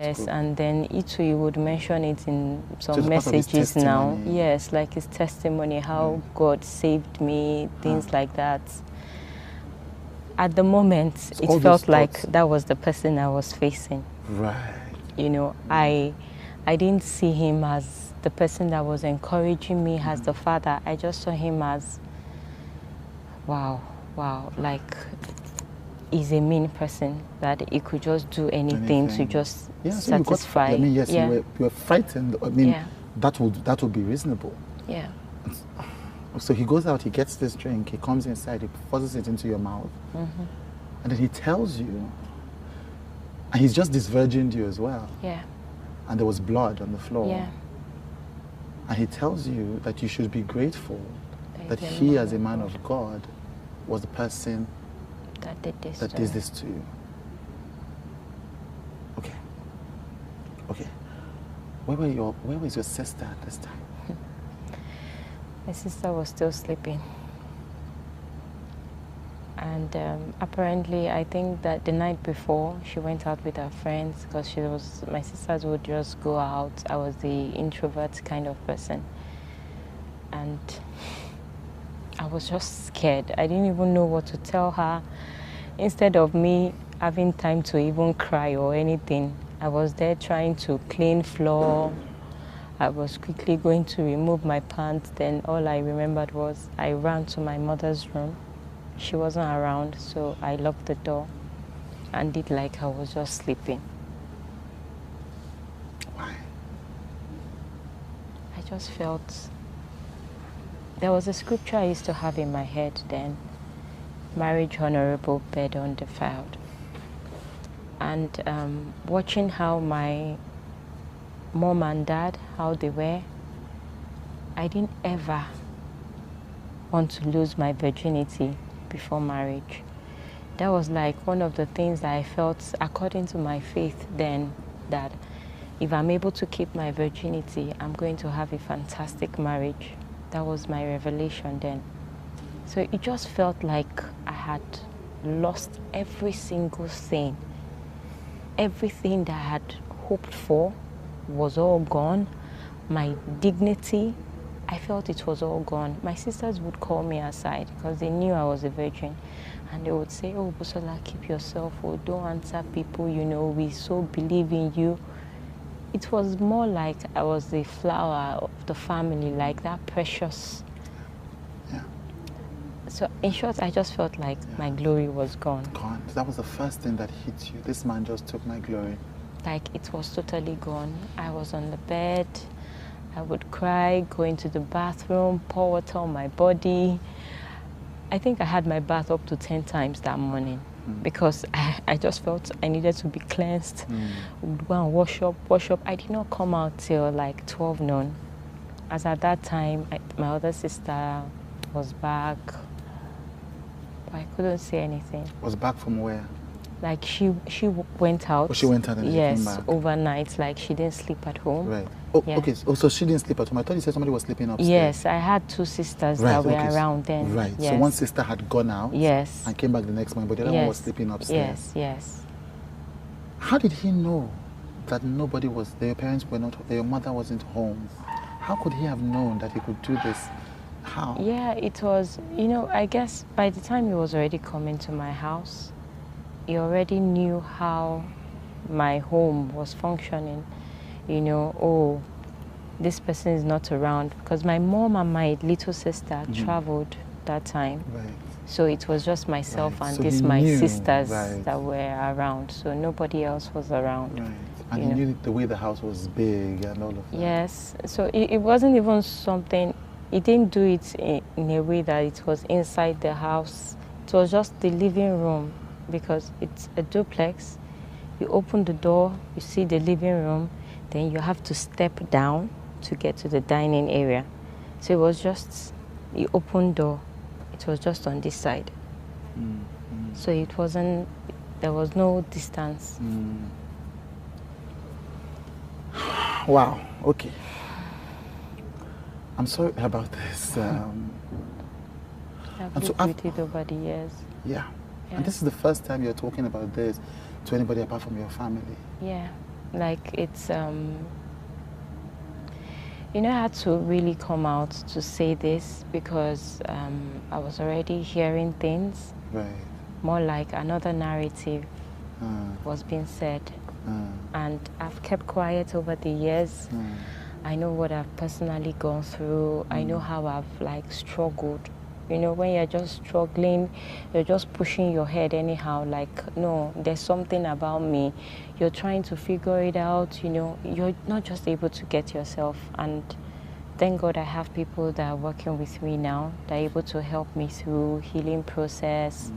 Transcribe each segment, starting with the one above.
Yes, group. and then he would mention it in some So it's part of his messages now. testimony. Yes, like his testimony, how God saved me, things like that. At the moment, So it all felt those like thoughts- that was the person I was facing. Right. You know, I didn't see him as the person that was encouraging me as the father. I just saw him as, wow, like he's a mean person that he could just do anything to just So satisfy. you got, I mean, yes, you were frightened. I mean, that would be reasonable. Yeah. So he goes out, he gets this drink, he comes inside, he forces it into your mouth, and then he tells you, and he's just disvirgined you as well. Yeah. And there was blood on the floor. Yeah. And he tells you that you should be grateful that he, as a man of God, was the person that did this to you. Okay. Okay. Where was your sister at this time? My sister was still sleeping. And apparently, I think that the night before, she went out with her friends because my sisters would just go out. I was the introvert kind of person. And I was just scared. I didn't even know what to tell her. Instead of me having time to even cry or anything, I was there trying to clean floor. I was quickly going to remove my pants. Then all I remembered was I ran to my mother's room. She wasn't around, so I locked the door and did like I was just sleeping. Why? I just felt... There was a scripture I used to have in my head then. Marriage honorable, bed undefiled. And watching how my mom and dad, how they were, I didn't ever want to lose my virginity before marriage. That was like one of the things that I felt, according to my faith then, that if I'm able to keep my virginity, I'm going to have a fantastic marriage. That was my revelation then. So it just felt like I had lost every single thing. Everything that I had hoped for was all gone. My dignity, I felt it was all gone. My sisters would call me aside because they knew I was a virgin. And they would say, oh, Busola, keep yourself, or don't answer people, you know, we so believe in you. It was more like I was the flower of the family, like that precious. Yeah. So in short, I just felt like my glory was gone. Gone. That was the first thing that hit you. This man just took my glory. Like it was totally gone. I was on the bed. I would cry, go into the bathroom, pour water on my body. I think I had my bath up to 10 times that morning because I just felt I needed to be cleansed. Would go and wash up. I did not come out till like 12 noon. As at that time, my other sister was back, but I couldn't say anything. Was back from where? Like she went out. Oh, she went out and she came back. Overnight. Like she didn't sleep at home. Right. Oh, okay. Oh, so she didn't sleep at home. I thought you said somebody was sleeping upstairs. Yes, I had two sisters that were around then. Right. Yes. So one sister had gone out. Yes. And came back the next morning, but the other one was sleeping upstairs. Yes. How did he know that nobody was? That your parents were not. That your mother wasn't home? How could he have known that he could do this? How? Yeah, it was. You know, I guess by the time he was already coming to my house, he already knew how my home was functioning. You know, oh, this person is not around. Because my mom and my little sister traveled that time. Right. So it was just myself and so my knew, sisters that were around. So nobody else was around. Right. And he knew the way the house was big and all of that. Yes. So it wasn't even something, he didn't do it in a way that it was inside the house. It was just the living room because it's a duplex. You open the door, you see the living room, then you have to step down to get to the dining area. So it was just the open door. It was just on this side. So it wasn't, there was no distance. Wow, okay. I'm sorry about this. I've lived with it over the years. Yeah. And this is the first time you're talking about this to anybody apart from your family. Yeah. like it's you know, I had to really come out to say this because I was already hearing things. Right. More like another narrative was being said. And I've kept quiet over the years. I know what I've personally gone through. I know how I've like struggled. You know, when you're just struggling, you're just pushing your head anyhow, like, no, there's something about me. You're trying to figure it out, you know, you're not just able to get yourself. And thank God I have people that are working with me now, that are able to help me through healing process.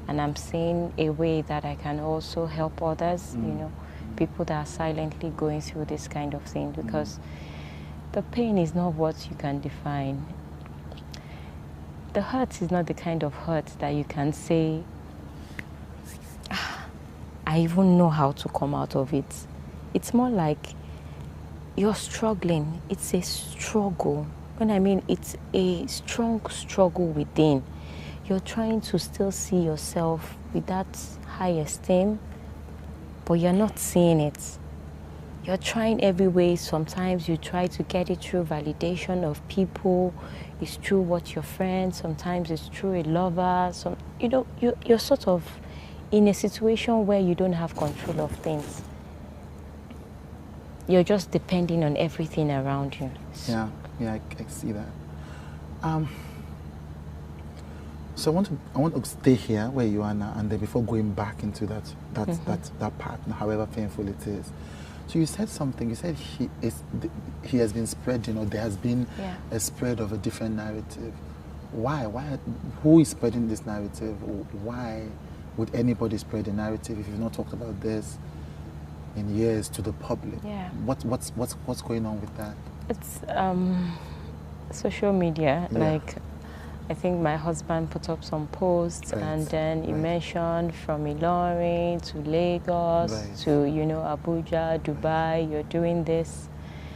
And I'm seeing a way that I can also help others, you know, people that are silently going through this kind of thing, because the pain is not what you can define. The hurt is not the kind of hurt that you can say, I even know how to come out of it. It's more like you're struggling. It's a struggle. When I mean it's a strong struggle within, you're trying to still see yourself with that high esteem, but you're not seeing it. You're trying every way. Sometimes you try to get it through validation of people. It's through what your friends. Sometimes it's through a lover. You know, you're sort of in a situation where you don't have control of things. You're just depending on everything around you. Yeah, I see that. So I want to stay here where you are now, and then before going back into that part, however painful it is. So you said something. You said he has been spreading, or there has been a spread of a different narrative. Why? Who is spreading this narrative? Why would anybody spread a narrative if you've not talked about this in years to the public? Yeah. What's going on with that? It's social media. Yeah. Like, I think my husband put up some posts, and then he mentioned from Ilorin to Lagos to, you know, Abuja, Dubai, you're doing this.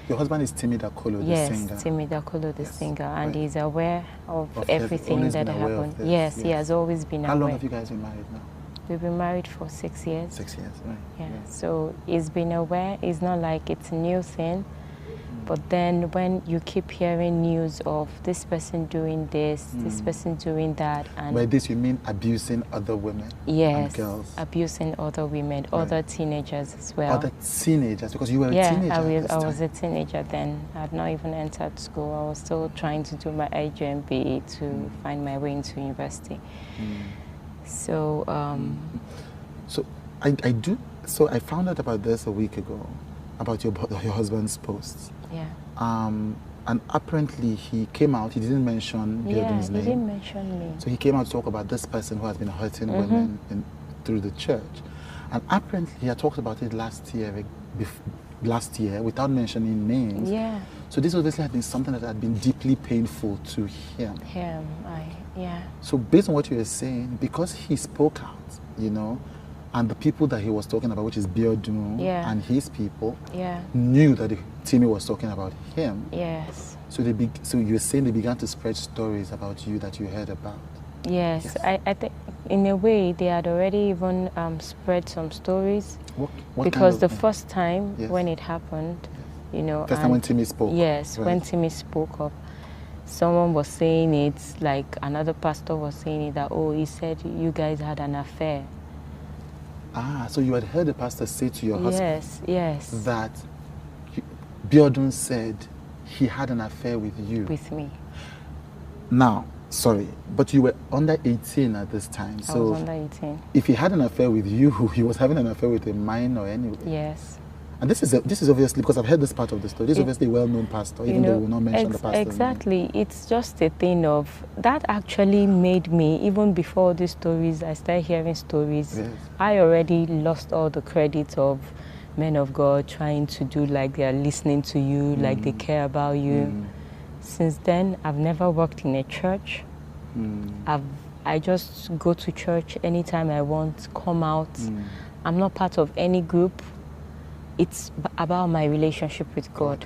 Your husband is Timi Dakolo, the singer. Yes, Timi Dakolo, the singer, and he's aware of everything that happened. Yes, he has always been aware. How long have you guys been married now? We've been married for 6 years. 6 years, right. Yeah, so he's been aware. It's not like it's a new thing. But then when you keep hearing news of this person doing this, this person doing that, and by this you mean abusing other women? Yes, and girls. Abusing other women, other teenagers as well. Other teenagers, because you were a teenager. Yeah, I was a teenager then. I had not even entered school. I was still trying to do my IJMB to find my way into university. So, so I found out about this a week ago, about your husband's posts. Yeah. And apparently he came out, he didn't mention Biodun's name. He didn't mention me. So he came out to talk about this person who has been hurting women through the church. And apparently he had talked about it last year without mentioning names. Yeah. So this obviously had been something that had been deeply painful to him. So based on what you were saying, because he spoke out, you know, and the people that he was talking about, which is Biodun and his people, knew that Timi was talking about him. Yes. So so you were saying they began to spread stories about you that you heard about. Yes. I think in a way they had already even spread some stories. What because kind of, the first time when it happened, you know. First time when Timi spoke. Yes, when Timi spoke up. Someone was saying it, like another pastor was saying it, that, oh, he said you guys had an affair. Ah, so you had heard the pastor say to your husband that Biodun said he had an affair with you. With me. Now, sorry, but you were under 18 at this time. I was under 18. If he had an affair with you, he was having an affair with a minor anyway. Yes. And this is obviously, because I've heard this part of the story, this is obviously a well-known pastor, even though we will not mention the pastor. Exactly. Name. It's just a thing of, that actually made me, even before these stories, I started hearing stories, I already lost all the credit of men of God trying to do like they are listening to you, like they care about you. Since then, I've never worked in a church. I just go to church anytime I want, come out. I'm not part of any group. It's about my relationship with God.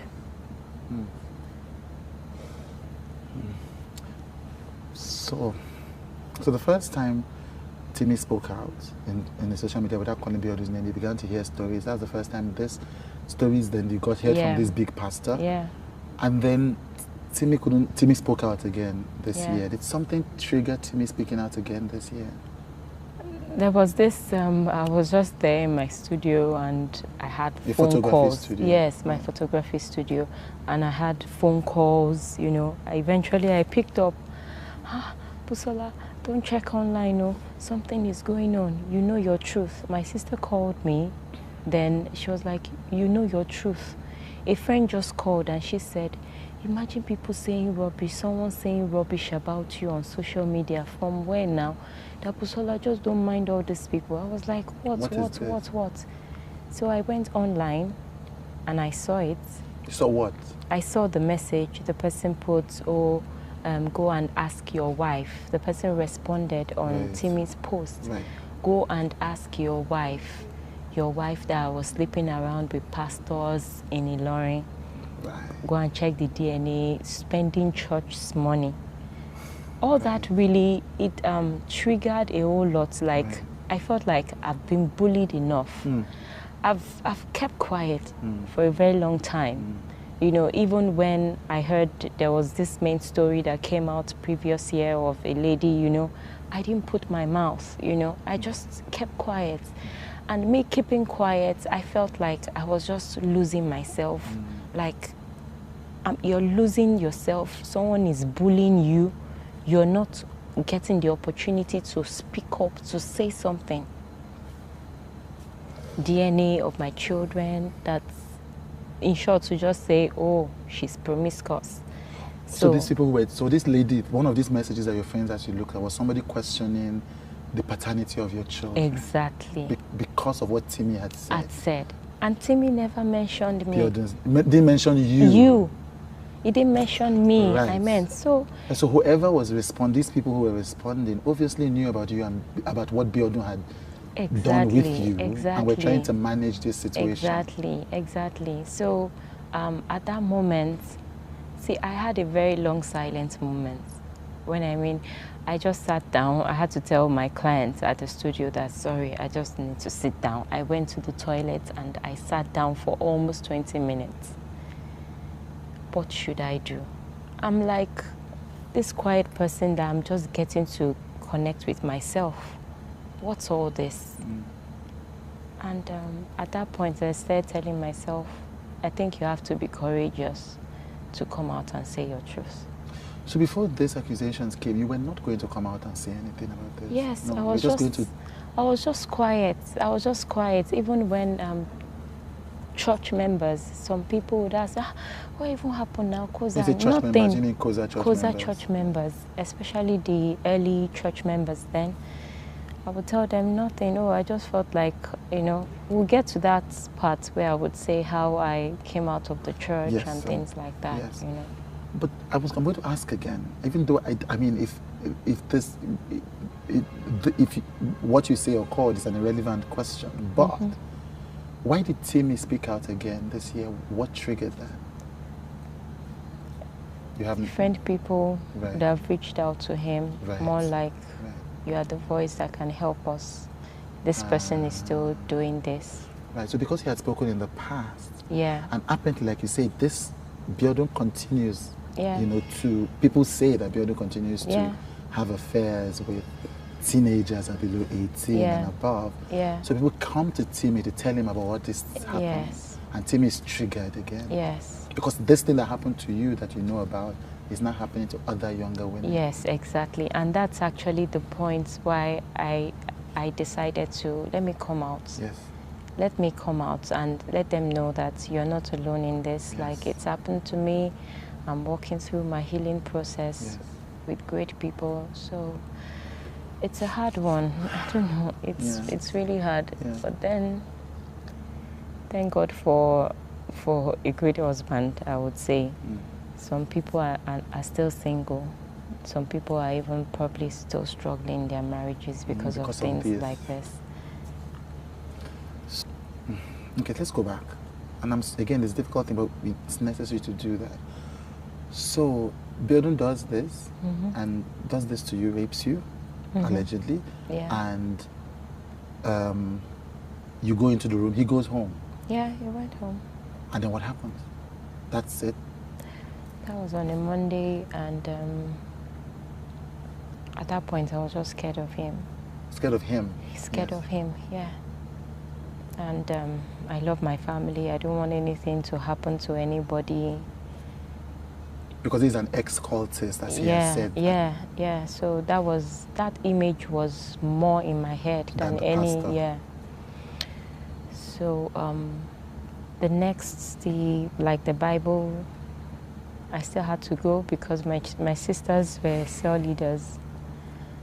So the first time Timi spoke out in the social media without calling Biodun's name, you began to hear stories. That's the first time this stories then you got heard from this big pastor. Yeah. And then Timi spoke out again this Yeah. year. Did something trigger Timi speaking out again this year? There was this, I was just there in my studio and I had Your phone photography calls. studio? Yes, my photography studio. And I had phone calls, you know. Eventually I picked up, Busola, don't check online, no. Something is going on. You know your truth. My sister called me. Then she was like, you know your truth. A friend just called and she said, imagine people saying rubbish, someone saying rubbish about you on social media. From where now? That Busola, just don't mind all these people. I was like, what? So I went online and I saw it. You saw what? I saw the message the person put, go and ask your wife. The person responded on Timi's post. Right. Go and ask your wife that was sleeping around with pastors in Ilorin. Right. Go and check the DNA, spending church's money. All that really, it triggered a whole lot. Like, I felt like I've been bullied enough. I've kept quiet for a very long time. You know, even when I heard there was this main story that came out previous year of a lady, you know, I didn't put my mouth, you know, I just kept quiet. And me keeping quiet, I felt like I was just losing myself. Like, you're losing yourself. Someone is bullying you. You're not getting the opportunity to speak up, to say something. DNA of my children, that's, in short, to just say, oh, she's promiscuous. So these people were, so this lady, one of these messages that your friends actually looked at was somebody questioning the paternity of your children. Exactly. Because of what Timi had said. And Timi never mentioned me. Didn't mention you. You. He didn't mention me. Right. I meant so. And so whoever was responding, these people who were responding, obviously knew about you and about what Biodun had done with you. Exactly. And we're trying to manage this situation. Exactly. So at that moment, see, I had a very long silent moment. When I just sat down. I had to tell my clients at the studio that, sorry, I just need to sit down. I went to the toilet and I sat down for almost 20 minutes. What should I do? I'm like this quiet person that I'm just getting to connect with myself. What's all this? And at that point, I started telling myself, I think you have to be courageous to come out and say your truth. So before these accusations came, you were not going to come out and say anything about this? Yes, no, I was just quiet. I was just quiet. Even when church members, some people would ask, what even happened now? COZA? Is it church nothing. members? You mean COZA church COZA members? church members, especially the early church members then. I would tell them nothing. Oh, I just felt like, you know, we'll get to that part where I would say how I came out of the church and things like that, you know. But I'm going to ask again, even though I mean, if what you say or called is an irrelevant question, but why did Timi speak out again this year? What triggered that? You haven't different people that have reached out to him, more like you are the voice that can help us. This person is still doing this. Right. So because he had spoken in the past, and apparently, like you say, this Biodun continues. Yeah. You know, people say that Biodun continues to have affairs with teenagers and below 18 and above. Yeah. So people come to Timi to tell him about what is happening. Yes. And Timi is triggered again. Yes. Because this thing that happened to you that you know about is not happening to other younger women. Yes, exactly. And that's actually the point why I decided to let me come out. Yes. Let me come out and let them know that you're not alone in this. Yes. Like, it's happened to me. I'm walking through my healing process with great people. So it's a hard one. I don't know. It's really hard. Yeah. But then, thank God for a great husband, I would say. Some people are still single. Some people are even probably still struggling in their marriages because of things like this. Okay, let's go back. And again, it's difficult thing, but it's necessary to do that. So, Biodun does this, and does this to you, rapes you? allegedly. Yeah. And you go into the room, he goes home. Yeah, he went home. And then what happens? That's it? That was on a Monday, and at that point I was just scared of him. Scared of him? Scared of him, yeah. And I love my family. I don't want anything to happen to anybody. Because he's an ex-cultist, as he has said. Yeah. So that image was more in my head than any, pastor. So the next, the Bible, I still had to go because my sisters were cell leaders.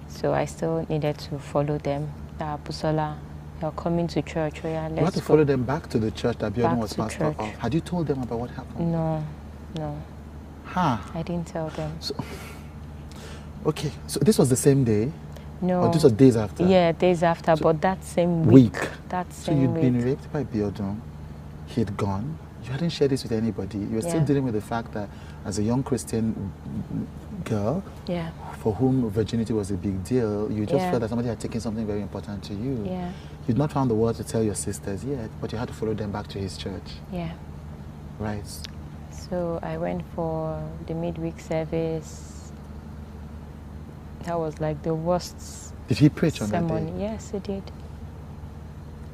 So I still needed to follow them. Busola, they're coming to church. You had to follow them back to the church that Biodun was pastor of. Had you told them about what happened? No. Huh. I didn't tell them. So, okay, so this was the same day? No. Or this was days after? Yeah, days after, so but that same week. That same week. So you'd been raped by Biodun, he had gone, you hadn't shared this with anybody, you were still dealing with the fact that as a young Christian girl, for whom virginity was a big deal, you just felt that somebody had taken something very important to you. Yeah. You'd not found the words to tell your sisters yet, but you had to follow them back to his church. Yeah. Right. So I went for the midweek service. That was like the worst. Did he preach on sermon. that day? Yes, he did.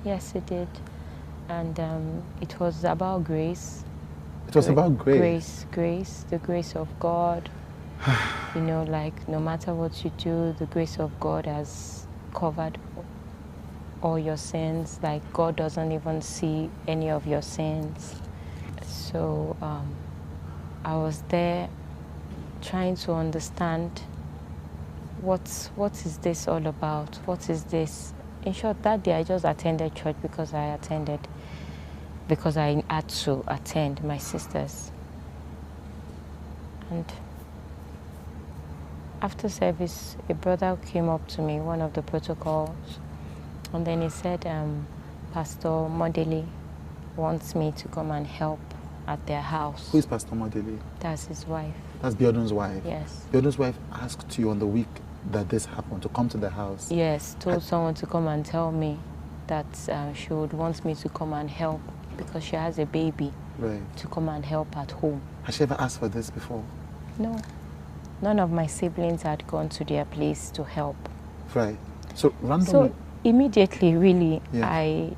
Yes, he did. And it was about grace. It was about grace? Grace, the grace of God. You know, like no matter what you do, the grace of God has covered all your sins. Like God doesn't even see any of your sins. So I was there trying to understand what is this all about? What is this? In short, that day I just attended church because I had to attend my sisters. And after service, a brother came up to me, one of the protocols, and then he said, Pastor Modeli wants me to come and help at their house. Who is Pastor Modeli? That's his wife. That's Biodun's wife? Yes. Biodun's wife asked you on the week that this happened to come to the house? Yes, told someone to come and tell me that she would want me to come and help because she has a baby. Right. To come and help at home. Has she ever asked for this before? No. None of my siblings had gone to their place to help. Right. So randomly. So immediately, really, I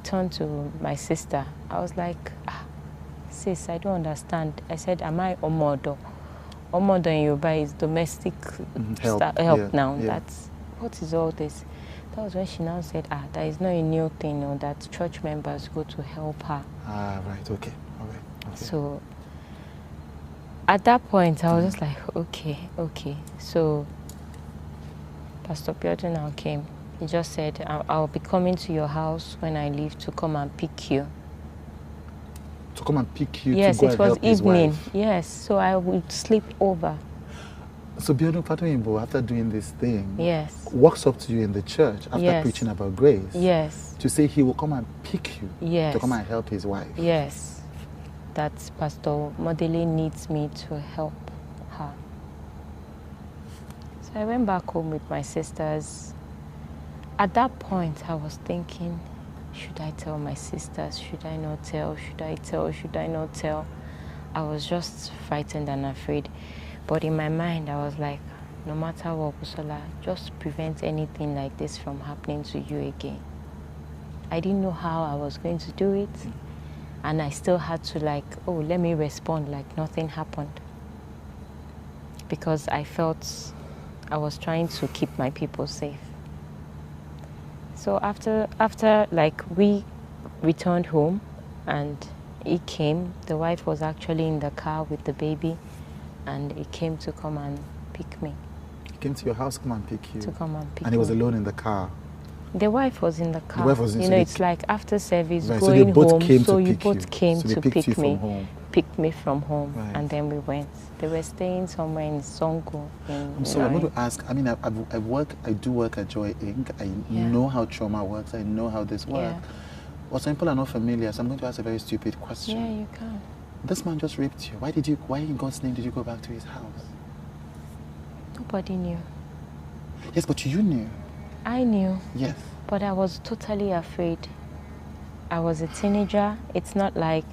turned to my sister. I was like, sis, I don't understand. I said, am I Omodo? Omodo in Yoruba is domestic help now. Yeah. That's, what is all this? That was when she now said, that is not a new thing, that church members go to help her. Right, okay. All right. Okay. So at that point, I was just like, okay. So Pastor Biodun now came. He just said, I'll be coming to your house when I leave to come and pick you. To come and pick you? Yes, to go it and was help his evening. Wife. Yes, so I would sleep over. So Biodun Fatoyinbo, after doing this thing, walks up to you in the church after preaching about grace. Yes. To say he will come and pick you. Yes. To come and help his wife. Yes. That Pastor Modeli needs me to help her. So I went back home with my sisters. At that point, I was thinking, should I tell my sisters? Should I not tell? Should I tell? Should I not tell? I was just frightened and afraid. But in my mind, I was like, no matter what, Busola, just prevent anything like this from happening to you again. I didn't know how I was going to do it. And I still had to let me respond like nothing happened. Because I felt I was trying to keep my people safe. So after we returned home and he came, the wife was actually in the car with the baby and he came to come and pick me. He came to your house to come and pick you? To come and pick me. And he was alone in the car? The wife was in the car. The wife was in, it's like after service, right, going home, so you both came to pick me. Home. Picked me from home, right. And then we went. They were staying somewhere in Songo. I'm sorry, I'm going to ask, I mean, I do work at Joy Inc. I know how trauma works, I know how this works. But some people are not familiar, so I'm going to ask a very stupid question. Yeah, you can. This man just raped you. Why in God's name did you go back to his house? Nobody knew. Yes, but you knew. I knew. Yes. But I was totally afraid. I was a teenager. It's not like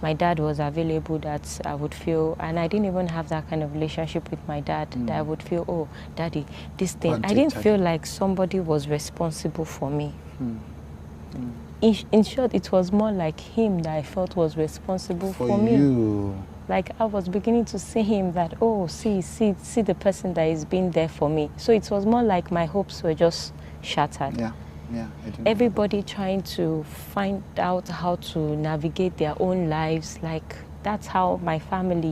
my dad was available that I would feel, and I didn't even have that kind of relationship with my dad that I would feel, oh, daddy, this thing. I didn't feel like somebody was responsible for me. In short, it was more like him that I felt was responsible for me. You. Like I was beginning to see him that, oh, see the person that is being there for me. So it was more like my hopes were just shattered. Yeah. Everybody trying to find out how to navigate their own lives. Like that's how my family,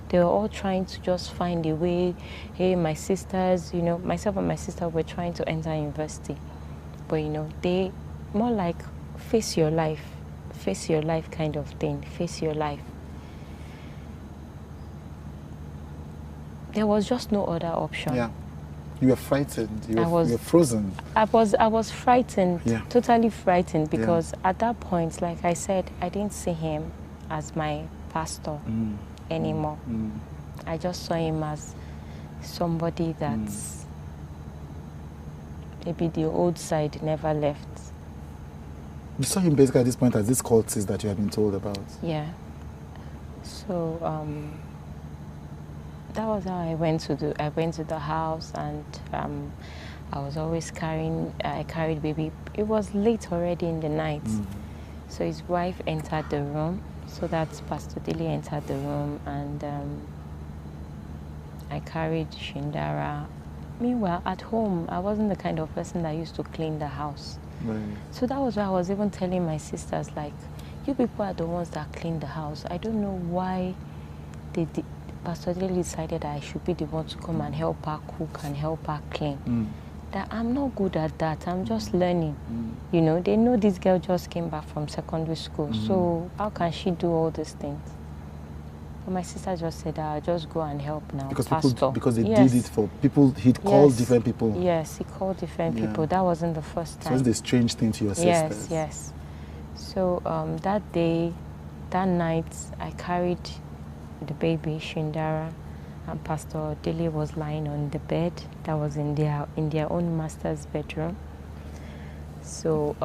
they were all trying to just find a way. Hey, my sisters, myself and my sister were trying to enter university. But, they more like face your life kind of thing, face your life. There was just no other option. Yeah. You were frightened. You were frozen. I was frightened, totally frightened, because at that point, like I said, I didn't see him as my pastor anymore. I just saw him as somebody that's maybe the old side never left. You saw him basically at this point as this cultist that you had been told about. Yeah. So that was how I went to the house, and I was always I carried baby. It was late already in the night. So his wife entered the room, so that's Pastor Dilly entered the room, and I carried Shindara. Meanwhile, at home, I wasn't the kind of person that used to clean the house. Right. So that was why I was even telling my sisters, like, you people are the ones that clean the house. I don't know why Pastor Dilly decided that I should be the one to come and help her cook and help her clean. That I'm not good at that. I'm just learning. They know this girl just came back from secondary school. So how can she do all these things? But my sister just said, I'll just go and help now. Because Pastor. because they did it for people, he'd called different people. Yes, he called different people. That wasn't the first time. So it's a strange thing to your sisters. Yes. So that night, I carried the baby, Shindara, and Pastor Dilly was lying on the bed that was in their own master's bedroom. So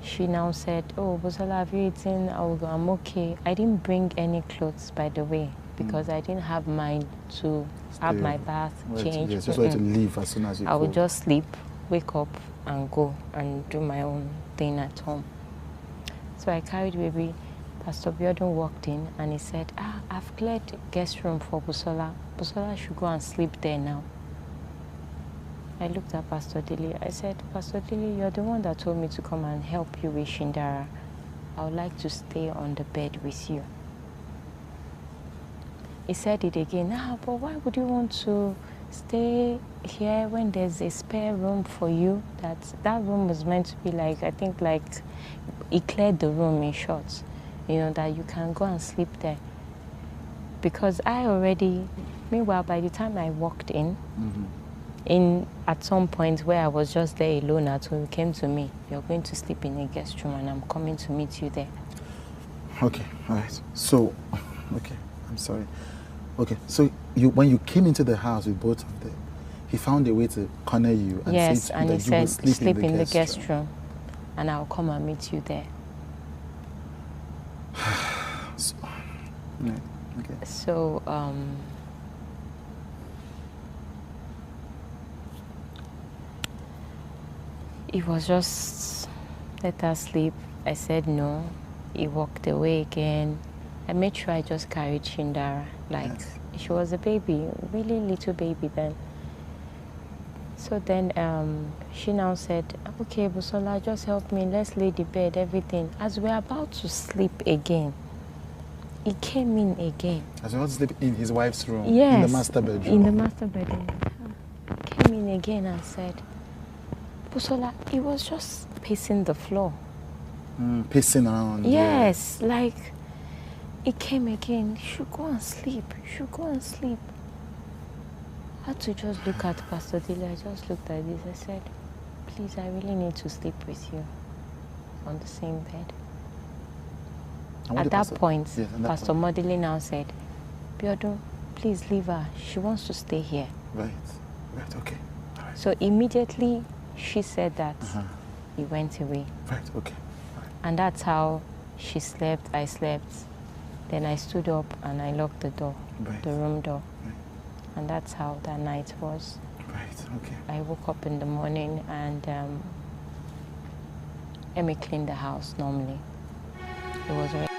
she now said, oh, Busola, have you eaten? I'm okay. I didn't bring any clothes, by the way, because I didn't have mine to have my bath, change. Yes, just wanted to leave as soon as you could. I would just sleep, wake up, and go and do my own thing at home. So I carried baby. Pastor Biodun walked in and he said, I've cleared the guest room for Busola. Busola should go and sleep there now. I looked at Pastor Dilly. I said, Pastor Dilly, you're the one that told me to come and help you with Shindara. I would like to stay on the bed with you. He said it again. But why would you want to stay here when there's a spare room for you? That room was meant to be like, I think like, he cleared the room in short. That you can go and sleep there. Because meanwhile, by the time I walked in at some point where I was just there alone at home, he came to me, you're going to sleep in a guest room and I'm coming to meet you there. Okay, all right. So, okay, I'm sorry. Okay, so when you came into the house with both of them, he found a way to corner you and say and that he said, sleep in the guest room and I'll come and meet you there. Okay. So it was just let us sleep. I said no. He walked away again. I made sure I just carried Shindara. She was a baby, really little baby then. So then she now said, okay, Busola, just help me. Let's lay the bed, everything. As we're about to sleep again, he came in again. As well as sleep in his wife's room? Yes. In the master bedroom? In the master bedroom. He came in again and said, Busola, he was just pacing the floor. Pacing around? Yes, he came again. You should go and sleep. I had to just look at Pastor Dilly. I just looked at this. I said, please, I really need to sleep with you on the same bed. At that point, Pastor Modili now said, Biodun, please leave her. She wants to stay here. Right. Right. Okay. All right. So immediately she said that he went away. Right. Okay. All right. And that's how she slept, I slept. Then I stood up and I locked the door, Right. the room door. Right. And that's how that night was. Right. Okay. I woke up in the morning and Emmy cleaned the house normally. It was already